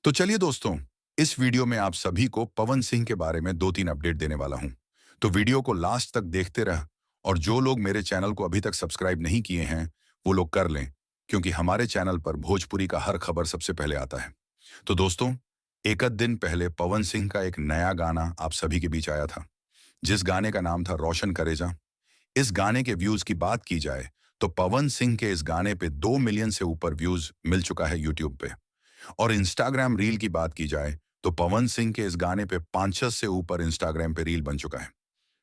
तो चलिए दोस्तों, इस वीडियो में आप सभी को पवन सिंह के बारे में 2-3 अपडेट देने वाला हूं। तो वीडियो को लास्ट तक देखते रह और जो लोग मेरे चैनल को अभी तक सब्सक्राइब नहीं किए हैं, वो लोग कर लें, क्योंकि हमारे चैनल पर भोजपुरी का हर खबर सबसे पहले आता है। तो दोस्तों, एक आध दिन पहले पवन सिंह का एक नया गाना आप सभी के बीच आया था, जिस गाने का नाम था रोशन करेजा। इस गाने के व्यूज की बात की जाए, तो पवन सिंह के इस गाने पे 2 मिलियन से ऊपर व्यूज मिल चुका है यूट्यूब पे। और इंस्टाग्राम रील की बात की जाए तो पवन सिंह के इस गाने पे 500 से ऊपर इंस्टाग्राम पे रील बन चुका है।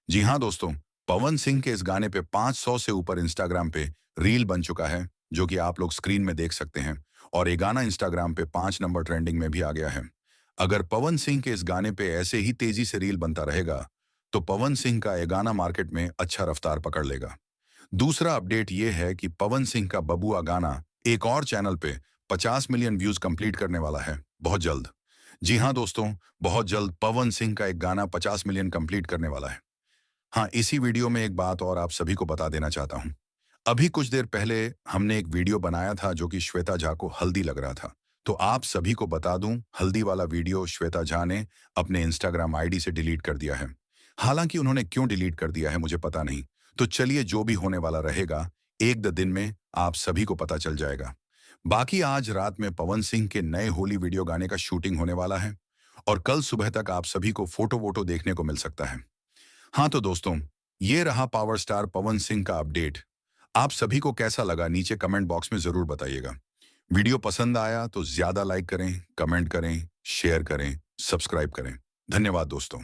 जी हाँ दोस्तों, पवन सिंह के इस गाने पे 500 से ऊपर इंस्टाग्राम पे रील बन चुका है, जो कि आप लोग स्क्रीन में देख सकते हैं। और ये गाना इंस्टाग्राम पे 5 नंबर ट्रेंडिंग में भी आ गया है। अगर पवन सिंह के इस गाने पे ऐसे ही तेजी से रील बनता रहेगा, तो पवन सिंह का ये गाना मार्केट में अच्छा रफ्तार पकड़ लेगा। दूसरा अपडेट ये है कि पवन सिंह का बबुआ गाना एक और चैनल पे 50 मिलियन व्यूज कंप्लीट करने वाला है बहुत जल्द। जी हाँ दोस्तों, बहुत जल्द पवन सिंह का एक गाना 50 मिलियन कंप्लीट करने वाला है। हाँ, इसी वीडियो में एक बात और आप सभी को बता देना चाहता हूँ। अभी कुछ देर पहले हमने एक वीडियो बनाया था जो कि श्वेता झा को हल्दी लग रहा था। तो आप सभी को बता दूं, हल्दी वाला वीडियो श्वेता झा ने अपने इंस्टाग्राम आईडी से डिलीट कर दिया है। हालांकि उन्होंने क्यों डिलीट कर दिया है मुझे पता नहीं। तो चलिए, जो भी होने वाला रहेगा, एक दो दिन में आप सभी को पता चल जाएगा। बाकी आज रात में पवन सिंह के नए होली वीडियो गाने का शूटिंग होने वाला है और कल सुबह तक आप सभी को फोटो वोटो देखने को मिल सकता है। हाँ तो दोस्तों, ये रहा पावर स्टार पवन सिंह का अपडेट। आप सभी को कैसा लगा नीचे कमेंट बॉक्स में जरूर बताइएगा। वीडियो पसंद आया तो ज्यादा लाइक करें, कमेंट करें, शेयर करें, सब्सक्राइब करें। धन्यवाद दोस्तों।